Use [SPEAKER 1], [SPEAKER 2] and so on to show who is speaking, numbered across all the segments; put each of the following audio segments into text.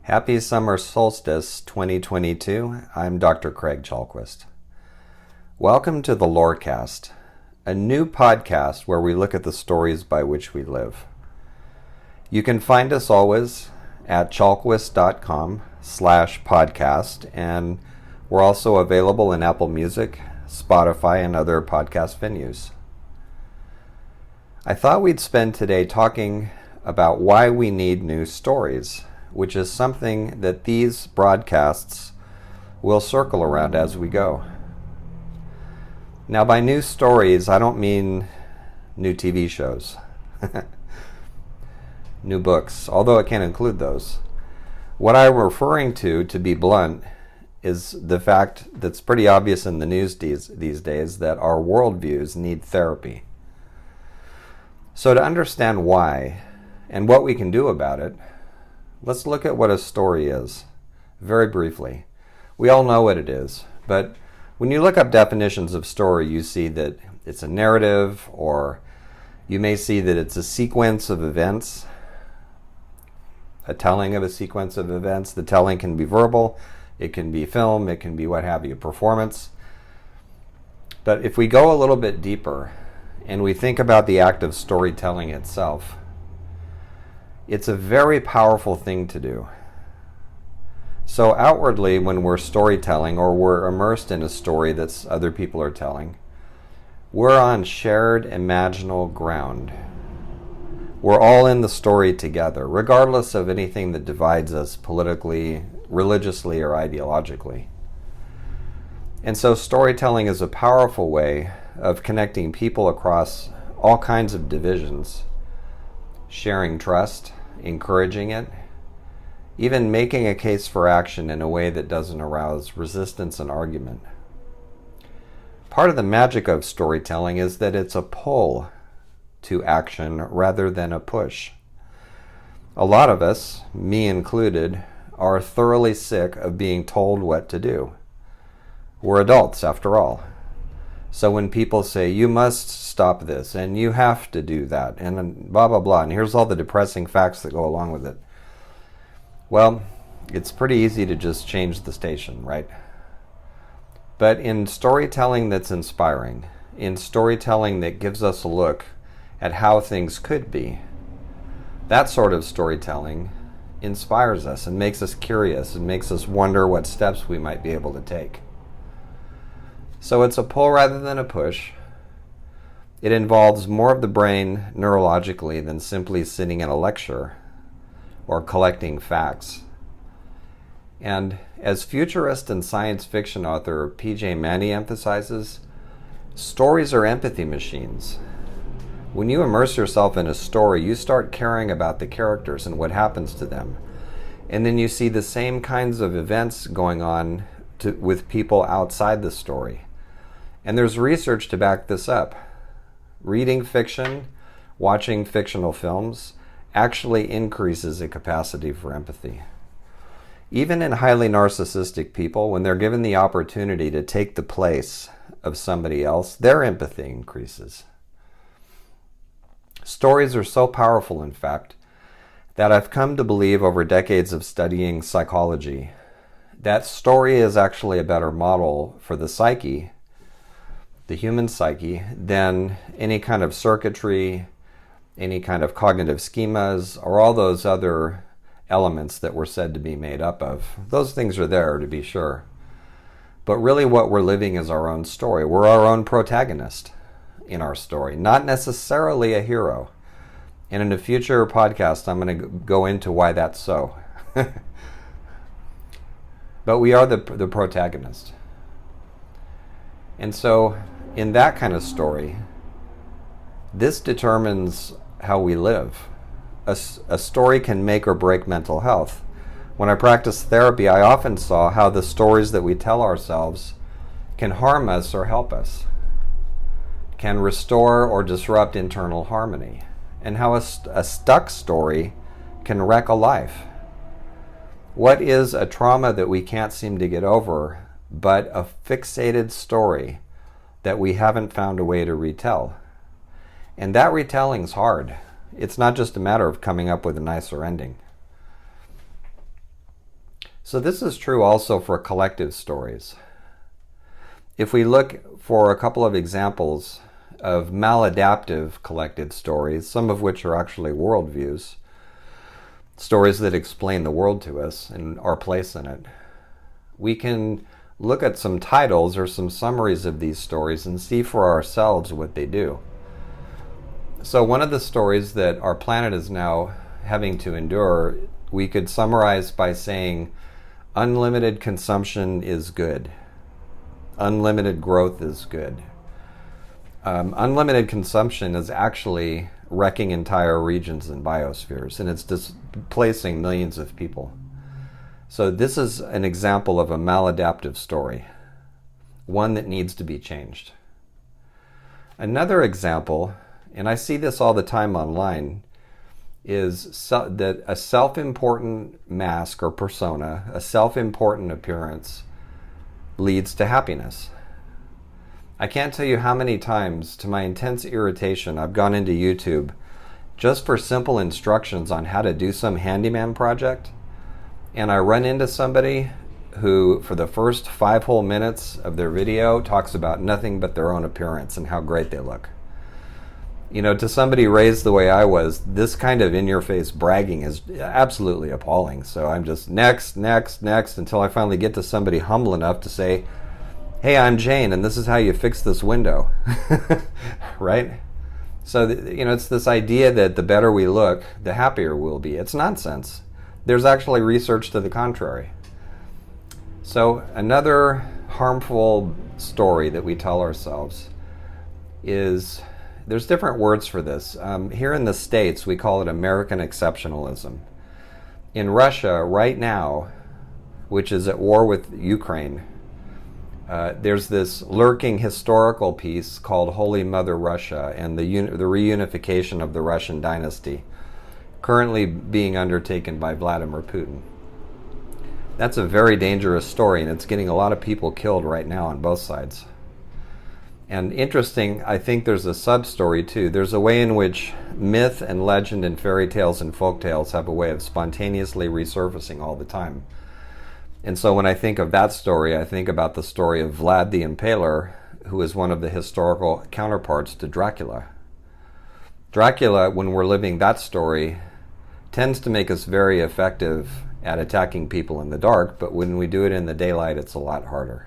[SPEAKER 1] Happy Summer Solstice 2022. I'm Dr. Craig Chalquist. Welcome to the Lorecast, a new podcast where we look at the stories by which we live. You can find us always at chalquist.com/podcast, and we're also available in Apple Music, Spotify, and other podcast venues. I thought we'd spend today talking about why we need new stories, which is something that these broadcasts will circle around as we go. Now, by new stories, I don't mean new TV shows, new books, although it can include those. What I'm referring to be blunt, is the fact that's pretty obvious in the news these days that our worldviews need therapy. So to understand why and what we can do about it, let's look at what a story is, very briefly. We all know what it is, but when you look up definitions of story, you see that it's a narrative, or you may see that it's a sequence of events, a telling of a sequence of events. The telling can be verbal, it can be film, it can be what have you, performance. But if we go a little bit deeper and we think about the act of storytelling itself, it's a very powerful thing to do. So outwardly, when we're storytelling or we're immersed in a story that other people are telling, we're on shared imaginal ground. We're all in the story together, regardless of anything that divides us politically, religiously, or ideologically. And so storytelling is a powerful way of connecting people across all kinds of divisions, sharing trust, encouraging it, even making a case for action in a way that doesn't arouse resistance and argument. Part of the magic of storytelling is that it's a pull to action rather than a push. A lot of us, me included, are thoroughly sick of being told what to do. We're adults, after all. So when people say, you must stop this, and you have to do that, and blah, blah, blah, and here's all the depressing facts that go along with it, well, it's pretty easy to just change the station, right? But in storytelling that's inspiring, in storytelling that gives us a look at how things could be, that sort of storytelling inspires us and makes us curious and makes us wonder what steps we might be able to take. So it's a pull rather than a push. It involves more of the brain neurologically than simply sitting in a lecture or collecting facts. And as futurist and science fiction author P.J. Manny emphasizes, stories are empathy machines. When you immerse yourself in a story, you start caring about the characters and what happens to them. And then you see the same kinds of events going on with people outside the story. And there's research to back this up. Reading fiction, watching fictional films, actually increases the capacity for empathy. Even in highly narcissistic people, when they're given the opportunity to take the place of somebody else, their empathy increases. Stories are so powerful, in fact, that I've come to believe over decades of studying psychology that story is actually a better model for the psyche, the human psyche, than any kind of circuitry, any kind of cognitive schemas, or all those other elements that we're said to be made up of. Those things are there, to be sure. But really what we're living is our own story. We're our own protagonist in our story, not necessarily a hero. And in a future podcast, I'm going to go into why that's so. But we are the protagonist. And so, in that kind of story, this determines how we live. A story can make or break mental health. When I practiced therapy, I often saw how the stories that we tell ourselves can harm us or help us, can restore or disrupt internal harmony, and how a stuck story can wreck a life. What is a trauma that we can't seem to get over but a fixated story that we haven't found a way to retell? And that retelling's hard. It's not just a matter of coming up with a nicer ending. So this is true also for collective stories. If we look for a couple of examples of maladaptive collective stories, some of which are actually worldviews, stories that explain the world to us and our place in it, we can look at some titles or some summaries of these stories and see for ourselves what they do. So one of the stories that our planet is now having to endure, we could summarize by saying, unlimited consumption is good. Unlimited growth is good. Unlimited consumption is actually wrecking entire regions and biospheres, and it's displacing millions of people. So this is an example of a maladaptive story, one that needs to be changed. Another example, and I see this all the time online, is that a self-important mask or persona, a self-important appearance, leads to happiness. I can't tell you how many times, to my intense irritation, I've gone into YouTube just for simple instructions on how to do some handyman project, and I run into somebody who, for the first 5 whole minutes of their video, talks about nothing but their own appearance and how great they look. You know, to somebody raised the way I was, this kind of in-your-face bragging is absolutely appalling. So I'm just next, until I finally get to somebody humble enough to say, hey, I'm Jane, and this is how you fix this window. Right? So, it's this idea that the better we look, the happier we'll be. It's nonsense. There's actually research to the contrary. So another harmful story that we tell ourselves is, there's different words for this. Here in the States, we call it American exceptionalism. In Russia, right now, which is at war with Ukraine, there's this lurking historical piece called Holy Mother Russia and the reunification of the Russian dynasty, currently being undertaken by Vladimir Putin. That's a very dangerous story, and it's getting a lot of people killed right now on both sides. And interesting, I think there's a sub-story too. There's a way in which myth and legend and fairy tales and folk tales have a way of spontaneously resurfacing all the time. And so when I think of that story, I think about the story of Vlad the Impaler, who is one of the historical counterparts to Dracula. Dracula, when we're living that story, tends to make us very effective at attacking people in the dark, but when we do it in the daylight, it's a lot harder.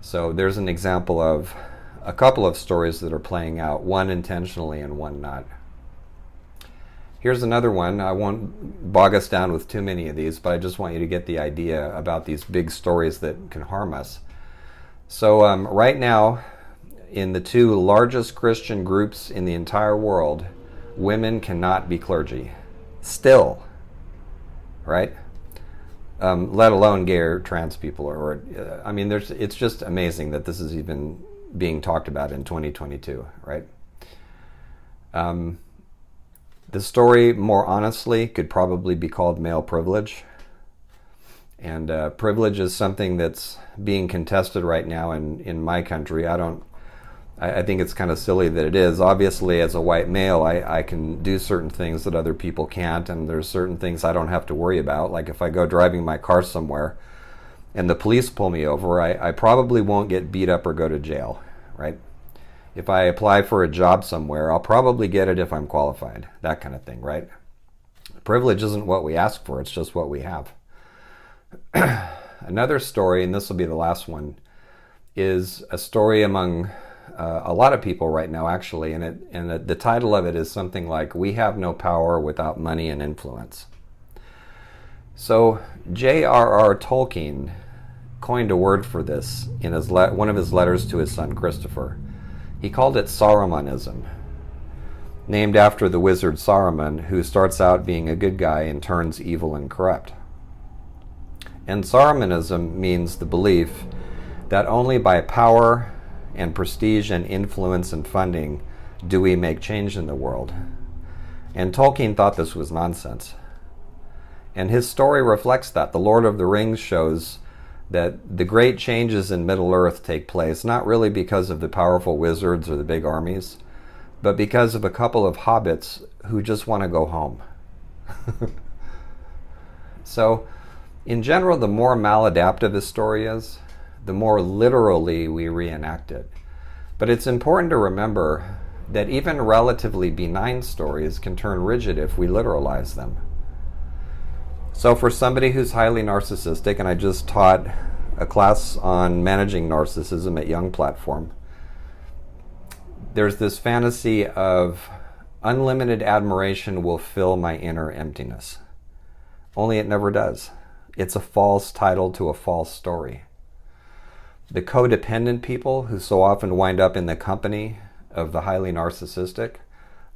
[SPEAKER 1] So there's an example of a couple of stories that are playing out, one intentionally and one not. Here's another one. I won't bog us down with too many of these, but I just want you to get the idea about these big stories that can harm us. So right now, in the 2 largest Christian groups in the entire world, women cannot be clergy. Still. Right? Let alone gay or trans people. It's just amazing that this is even being talked about in 2022, right? The story, more honestly, could probably be called male privilege. And privilege is something that's being contested right now in my country. I think it's kind of silly that it is. Obviously, as a white male, I can do certain things that other people can't, and there's certain things I don't have to worry about. Like if I go driving my car somewhere and the police pull me over, I probably won't get beat up or go to jail, right? If I apply for a job somewhere, I'll probably get it if I'm qualified, that kind of thing, right? Privilege isn't what we ask for, it's just what we have. Another story, and this will be the last one, is a story among a lot of people right now, actually, and the title of it is something like, "We have no power without money and influence." So J.R.R. Tolkien coined a word for this in one of his letters to his son Christopher. He called it Sarumanism, named after the wizard Saruman, who starts out being a good guy and turns evil and corrupt. And Sarumanism means the belief that only by power and prestige and influence and funding do we make change in the world. And Tolkien thought this was nonsense. And his story reflects that. The Lord of the Rings shows that the great changes in Middle-earth take place not really because of the powerful wizards or the big armies, but because of a couple of hobbits who just want to go home. So In general, the more maladaptive a story is, the more literally we reenact it. But it's important to remember that even relatively benign stories can turn rigid if we literalize them. So for somebody who's highly narcissistic, and I just taught a class on managing narcissism at Young Platform, there's this fantasy of unlimited admiration will fill my inner emptiness. Only it never does. It's a false title to a false story. The codependent people who so often wind up in the company of the highly narcissistic,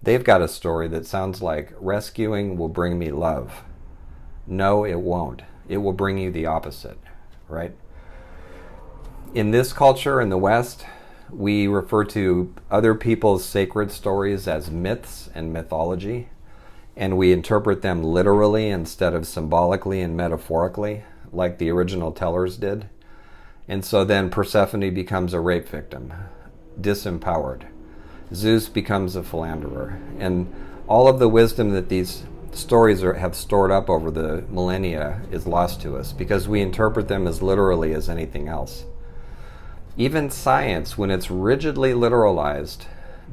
[SPEAKER 1] they've got a story that sounds like rescuing will bring me love. No, it won't. It will bring you the opposite, right? In this culture, in the West, we refer to other people's sacred stories as myths and mythology, and we interpret them literally instead of symbolically and metaphorically, like the original tellers did. And so then Persephone becomes a rape victim, disempowered. Zeus becomes a philanderer. And all of the wisdom that these stories have stored up over the millennia is lost to us because we interpret them as literally as anything else. Even science, when it's rigidly literalized,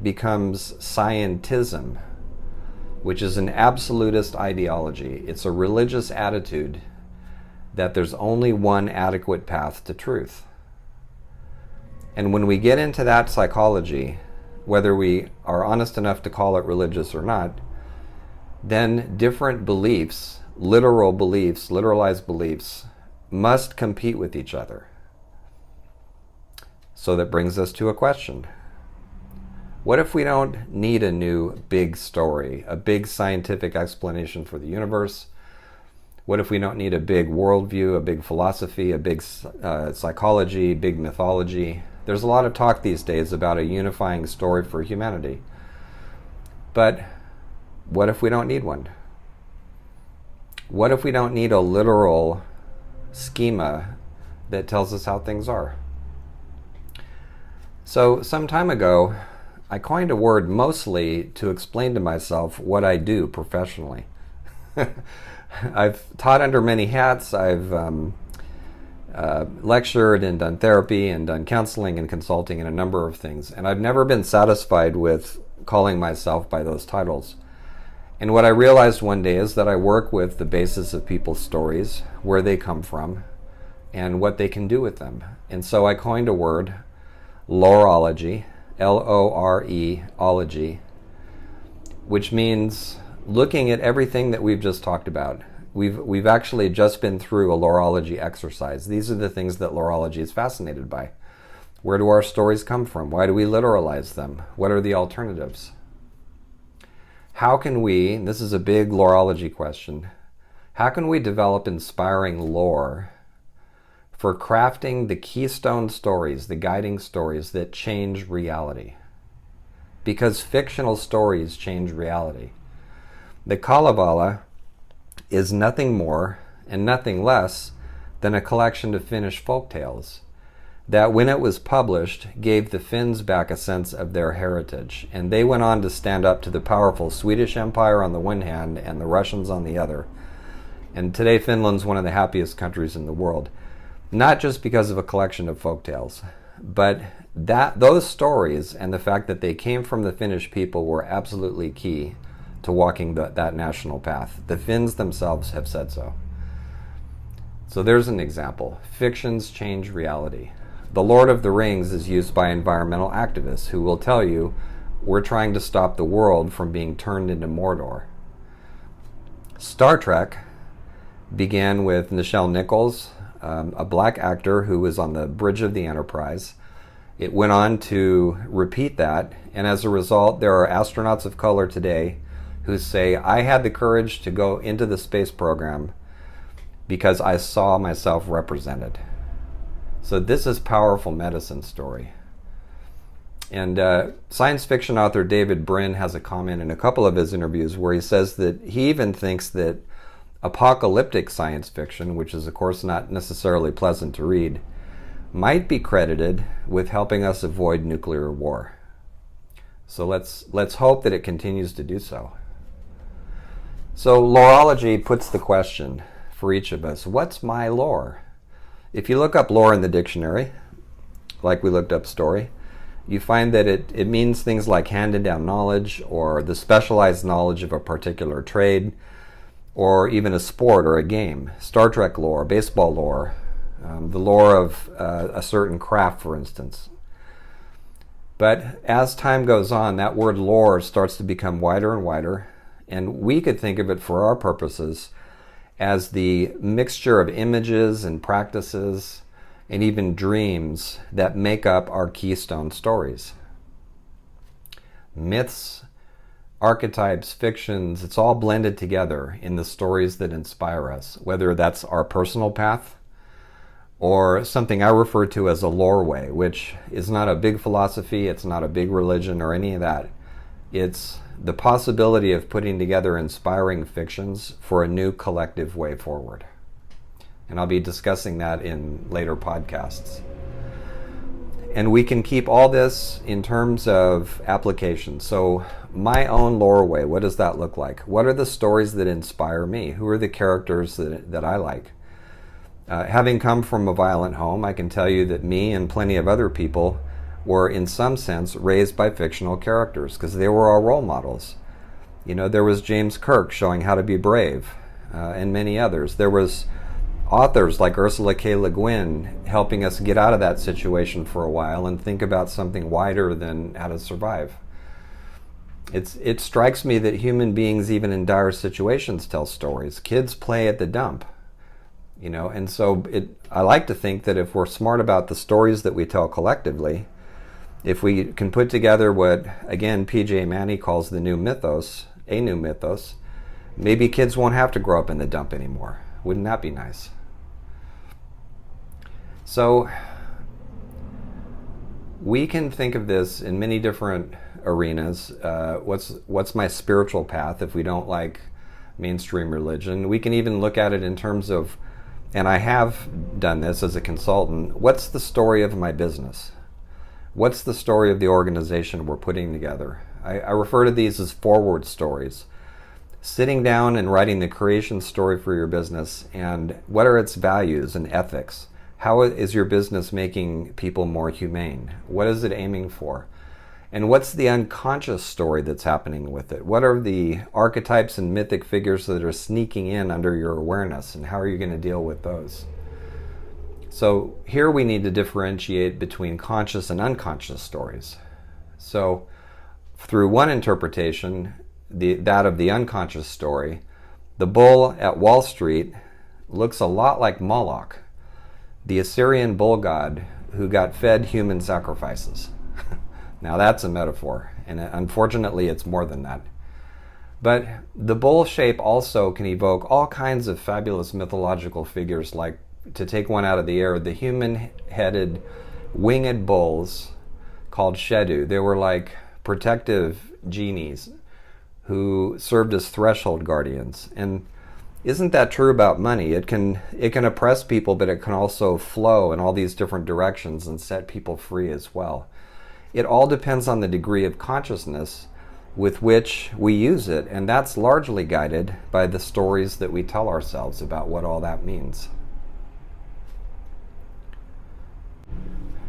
[SPEAKER 1] becomes scientism, which is an absolutist ideology. It's a religious attitude that there's only one adequate path to truth. And when we get into that psychology, whether we are honest enough to call it religious or not, then different beliefs, literalized beliefs, must compete with each other. So that brings us to a question. What if we don't need a new big story, a big scientific explanation for the universe? What if we don't need a big worldview, a big philosophy, a big psychology, big mythology? There's a lot of talk these days about a unifying story for humanity. But what if we don't need one? What if we don't need a literal schema that tells us how things are? So some time ago, I coined a word mostly to explain to myself what I do professionally. I've taught under many hats. I've lectured and done therapy and done counseling and consulting and a number of things. And I've never been satisfied with calling myself by those titles. And what I realized one day is that I work with the basis of people's stories, where they come from, and what they can do with them. And so I coined a word, Laurology, L-O-R-E-ology, which means looking at everything that we've just talked about. We've actually just been through a Laurology exercise. These are the things that Laurology is fascinated by. Where do our stories come from? Why do we literalize them? What are the alternatives? How can we, and this is a big Laurology question, how can we develop inspiring lore for crafting the keystone stories, the guiding stories that change reality? Because fictional stories change reality. The Kalevala is nothing more and nothing less than a collection of Finnish folk tales that, when it was published, gave the Finns back a sense of their heritage. And they went on to stand up to the powerful Swedish Empire on the one hand and the Russians on the other. And today Finland's one of the happiest countries in the world. Not just because of a collection of folk tales, but those stories and the fact that they came from the Finnish people were absolutely key to walking that national path. The Finns themselves have said so. So there's an example. Fictions change reality. The Lord of the Rings is used by environmental activists who will tell you we're trying to stop the world from being turned into Mordor. Star Trek began with Nichelle Nichols, a black actor who was on the bridge of the Enterprise. It went on to repeat that, and as a result, there are astronauts of color today who say, I had the courage to go into the space program because I saw myself represented. So this is powerful medicine story. And science fiction author David Brin has a comment in a couple of his interviews where he says that he even thinks that apocalyptic science fiction, which is of course not necessarily pleasant to read, might be credited with helping us avoid nuclear war. So let's hope that it continues to do so. So Laurology puts the question, for each of us. What's my lore? If you look up lore in the dictionary, like we looked up story, you find that it means things like handed down knowledge, or the specialized knowledge of a particular trade, or even a sport or a game. Star Trek lore, baseball lore, the lore of a certain craft, for instance. But as time goes on, that word lore starts to become wider and wider, and we could think of it for our purposes as the mixture of images and practices and even dreams that make up our keystone stories. Myths, archetypes, fictions, it's all blended together in the stories that inspire us, whether that's our personal path or something I refer to as a loreway, which is not a big philosophy, it's not a big religion or any of that. It's the possibility of putting together inspiring fictions for a new collective way forward. And I'll be discussing that in later podcasts. And we can keep all this in terms of application. So my own loreway, what does that look like? What are the stories that inspire me? Who are the characters that I like? Having come from a violent home, I can tell you that me and plenty of other people were in some sense raised by fictional characters because they were our role models. You know, there was James Kirk showing how to be brave, and many others. There was authors like Ursula K. Le Guin helping us get out of that situation for a while and think about something wider than how to survive. It strikes me that human beings, even in dire situations, tell stories. Kids play at the dump, you know, and so I like to think that if we're smart about the stories that we tell collectively, if we can put together what, again, P.J. Manny calls the new mythos, a new mythos, maybe kids won't have to grow up in the dump anymore. Wouldn't that be nice? So we can think of this in many different arenas. What's my spiritual path if we don't like mainstream religion? We can even look at it in terms of, and I have done this as a consultant, what's the story of my business? What's the story of the organization we're putting together? I refer to these as forward stories. Sitting down and writing the creation story for your business, and what are its values and ethics? How is your business making people more humane? What is it aiming for? And what's the unconscious story that's happening with it? What are the archetypes and mythic figures that are sneaking in under your awareness, and how are you going to deal with those? So here we need to differentiate between conscious and unconscious stories. So through one interpretation, that of the unconscious story, the bull at Wall Street looks a lot like Moloch, the Assyrian bull god who got fed human sacrifices. Now that's a metaphor, and unfortunately it's more than that. But the bull shape also can evoke all kinds of fabulous mythological figures, like, to take one out of the air, the human-headed winged bulls called Shedu. They were like protective genies who served as threshold guardians. And isn't that true about money? It can oppress people, but it can also flow in all these different directions and set people free as well. It all depends on the degree of consciousness with which we use it, and that's largely guided by the stories that we tell ourselves about what all that means.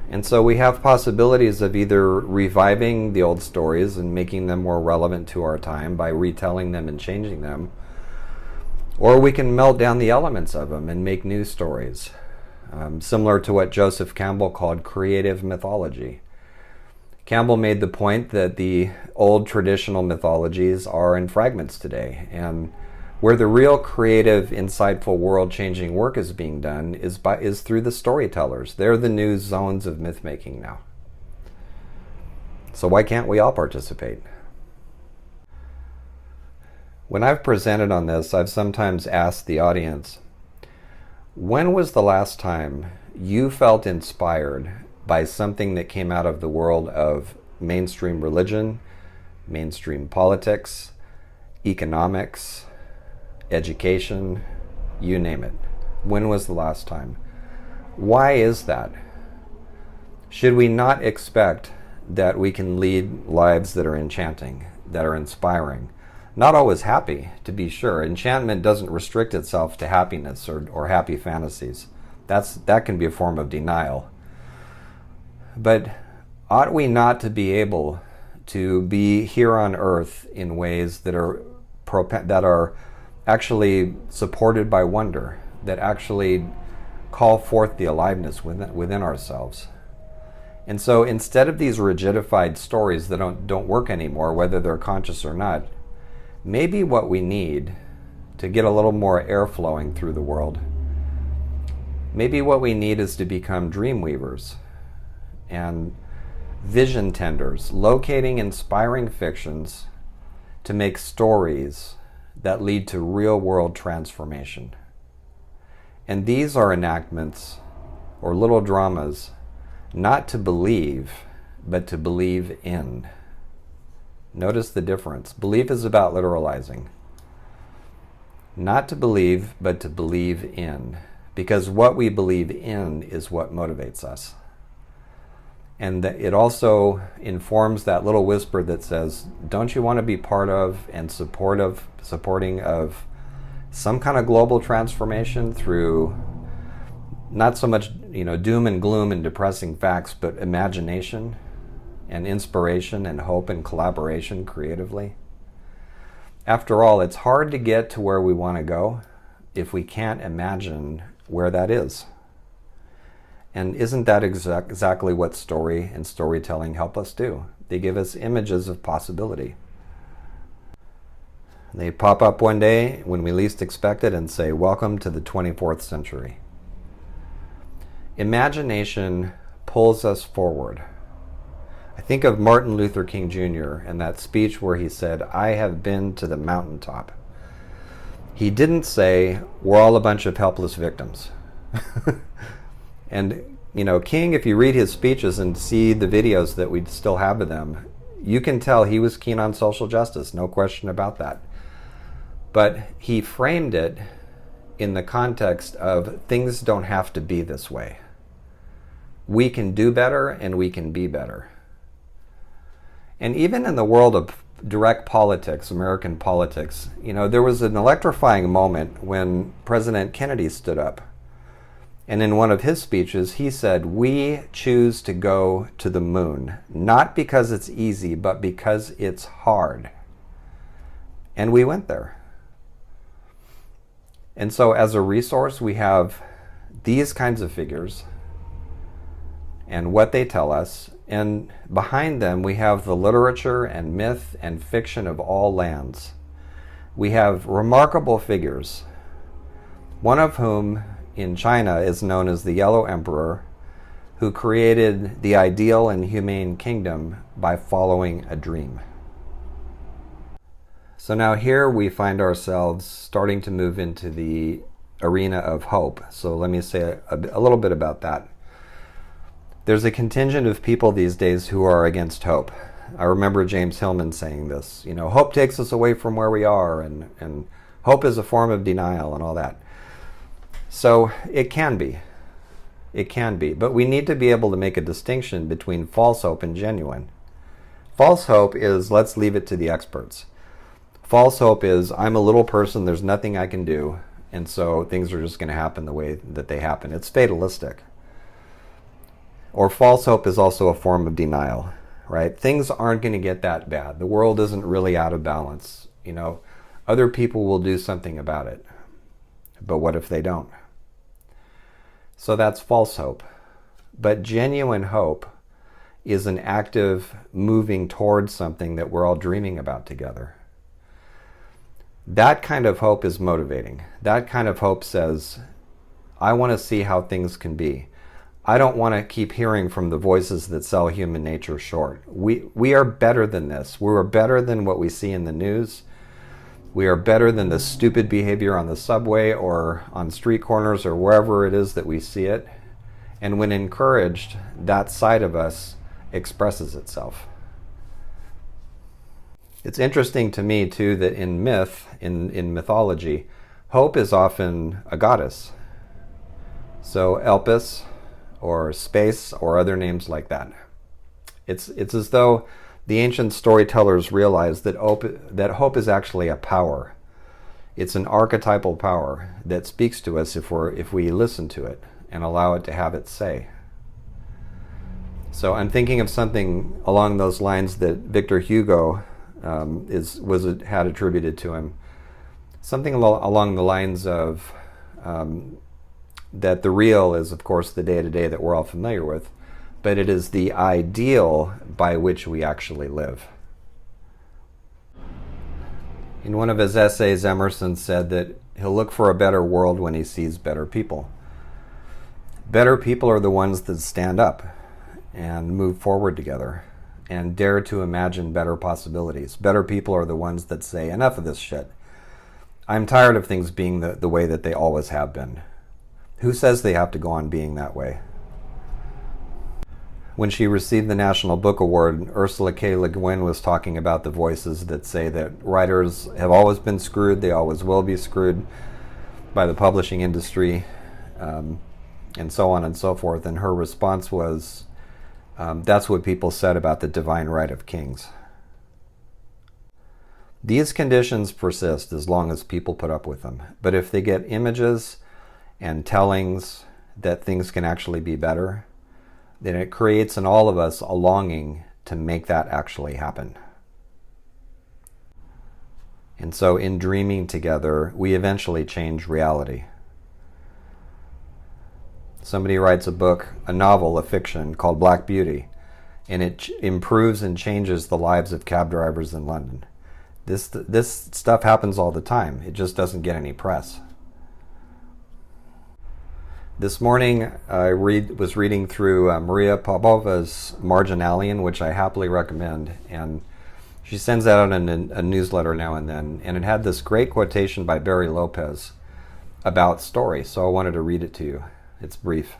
[SPEAKER 1] And so we have possibilities of either reviving the old stories and making them more relevant to our time by retelling them and changing them, or we can melt down the elements of them and make new stories, similar to what Joseph Campbell called creative mythology. Campbell made the point that the old traditional mythologies are in fragments today, and where the real creative, insightful, world-changing work is being done is through the storytellers. They're the new zones of myth-making now. So why can't we all participate? When I've presented on this, I've sometimes asked the audience, when was the last time you felt inspired by something that came out of the world of mainstream religion, mainstream politics, economics, education, you name it? When was the last time? Why is that? Should we not expect that we can lead lives that are enchanting, that are inspiring, Not always happy, to be sure. Enchantment doesn't restrict itself to happiness or happy fantasies. That can be a form of denial. But ought we not to be able to be here on earth in ways that are actually supported by wonder, that actually call forth the aliveness within ourselves? And so instead of these rigidified stories that don't work anymore, whether they're conscious or not, maybe what we need to get a little more air flowing through the world, maybe what we need is to become dream weavers and vision tenders, locating inspiring fictions to make stories that lead to real world transformation. And these are enactments or little dramas, not to believe, but to believe in. Notice the difference. Belief is about literalizing. Not to believe, but to believe in. Because what we believe in is what motivates us. And it also informs that little whisper that says, don't you want to be part of and supporting of some kind of global transformation through not so much, doom and gloom and depressing facts, but imagination and inspiration and hope and collaboration creatively? After all, it's hard to get to where we want to go if we can't imagine where that is. And isn't that exactly what story and storytelling help us do? They give us images of possibility. They pop up one day when we least expect it and say, welcome to the 24th century. Imagination pulls us forward. I think of Martin Luther King Jr. and that speech where he said, I have been to the mountaintop. He didn't say, we're all a bunch of helpless victims. And, King, if you read his speeches and see the videos that we still have of them, you can tell he was keen on social justice, no question about that. But he framed it in the context of things don't have to be this way. We can do better and we can be better. And even in the world of direct politics, American politics, there was an electrifying moment when President Kennedy stood up. And in one of his speeches, he said, we choose to go to the moon, not because it's easy, but because it's hard. And we went there. And so as a resource, we have these kinds of figures and what they tell us. And behind them, we have the literature and myth and fiction of all lands. We have remarkable figures, one of whom in China is known as the Yellow Emperor, who created the ideal and humane kingdom by following a dream. So now here we find ourselves starting to move into the arena of hope. So let me say a little bit about that. There's a contingent of people these days who are against hope. I remember James Hillman saying this, hope takes us away from where we are, and hope is a form of denial and all that. So it can be, but we need to be able to make a distinction between false hope and genuine. False hope is, let's leave it to the experts. False hope is, I'm a little person, there's nothing I can do, and so things are just going to happen the way that they happen. It's fatalistic. Or false hope is also a form of denial, right? Things aren't going to get that bad. The world isn't really out of balance. Other people will do something about it. But what if they don't? So that's false hope. But genuine hope is an active moving towards something that we're all dreaming about together. That kind of hope is motivating. That kind of hope says, I want to see how things can be. I don't want to keep hearing from the voices that sell human nature short. We are better than this. We are better than what we see in the news. We are better than the stupid behavior on the subway or on street corners or wherever it is that we see it. And when encouraged, that side of us expresses itself. It's interesting to me, too, that in myth, in mythology, hope is often a goddess. So Elpis or space or other names like that. It's as though The ancient storytellers realized that hope is actually a power. It's an archetypal power that speaks to us if we listen to it and allow it to have its say. So I'm thinking of something along those lines that Victor Hugo had attributed to him. Something along the lines of that the real is, of course, the day-to-day that we're all familiar with, but it is the ideal by which we actually live. In one of his essays, Emerson said that he'll look for a better world when he sees better people. Better people are the ones that stand up and move forward together and dare to imagine better possibilities. Better people are the ones that say, enough of this shit. I'm tired of things being the way that they always have been. Who says they have to go on being that way? When she received the National Book Award, Ursula K. Le Guin was talking about the voices that say that writers have always been screwed, they always will be screwed by the publishing industry, and so on and so forth. And her response was, that's what people said about the divine right of kings. These conditions persist as long as people put up with them. But if they get images and tellings that things can actually be better, then it creates in all of us a longing to make that actually happen. And so in dreaming together, we eventually change reality. Somebody writes a novel, a fiction, called Black Beauty, and it improves and changes the lives of cab drivers in London. This stuff happens all the time. It just doesn't get any press. This morning, I was reading through Maria Popova's Marginalian, which I happily recommend, and she sends out a newsletter now and then, and it had this great quotation by Barry Lopez about story, so I wanted to read it to you. It's brief.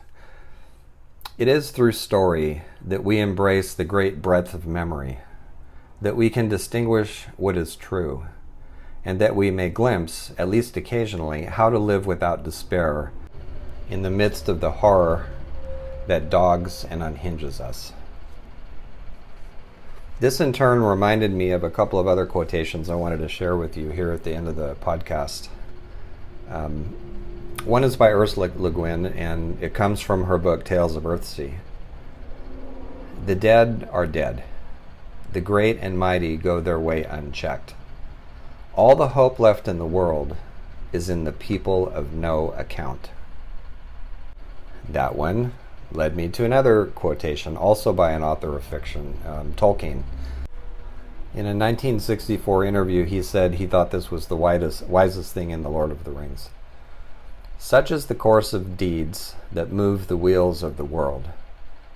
[SPEAKER 1] It is through story that we embrace the great breadth of memory, that we can distinguish what is true, and that we may glimpse, at least occasionally, how to live without despair in the midst of the horror that dogs and unhinges us. This in turn reminded me of a couple of other quotations I wanted to share with you here at the end of the podcast. One is by Ursula Le Guin, and it comes from her book Tales of Earthsea. The dead are dead. The great and mighty go their way unchecked. All the hope left in the world is in the people of no account. That one led me to another quotation, also by an author of fiction, Tolkien. In a 1964 interview, he said he thought this was the wisest thing in The Lord of the Rings. Such is the course of deeds that move the wheels of the world.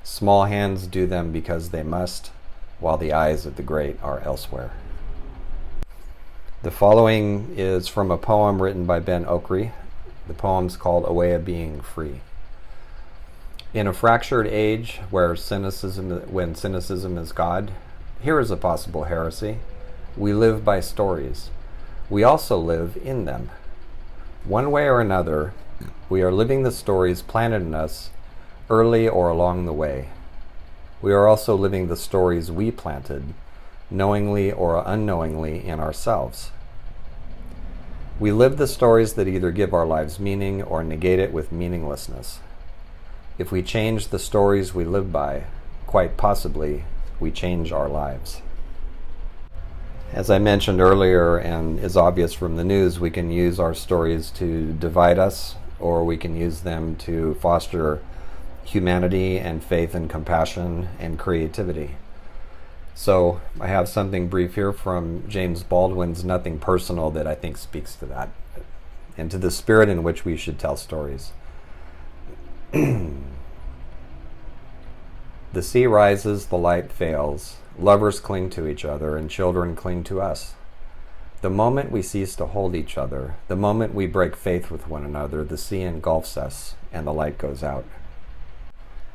[SPEAKER 1] Small hands do them because they must, while the eyes of the great are elsewhere. The following is from a poem written by Ben Okri. The poem's called A Way of Being Free. In a fractured age when cynicism is God, here is a possible heresy. We live by stories. We also live in them. One way or another, we are living the stories planted in us early or along the way. We are also living the stories we planted, knowingly or unknowingly, in ourselves. We live the stories that either give our lives meaning or negate it with meaninglessness. If we change the stories we live by, quite possibly, we change our lives. As I mentioned earlier, and is obvious from the news, we can use our stories to divide us, or we can use them to foster humanity and faith and compassion and creativity. So I have something brief here from James Baldwin's Nothing Personal that I think speaks to that, and to the spirit in which we should tell stories. The sea rises, the light fails. Lovers cling to each other, and children cling to us. The moment we cease to hold each other, the moment we break faith with one another, the sea engulfs us, and the light goes out.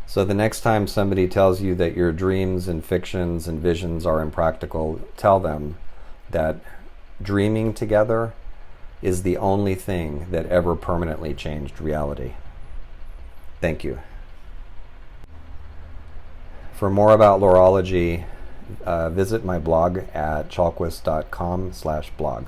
[SPEAKER 1] So the next time somebody tells you that your dreams and fictions and visions are impractical, tell them that dreaming together is the only thing that ever permanently changed reality. Thank you. For more about Laurology visit my blog at chalkwist.com/blog.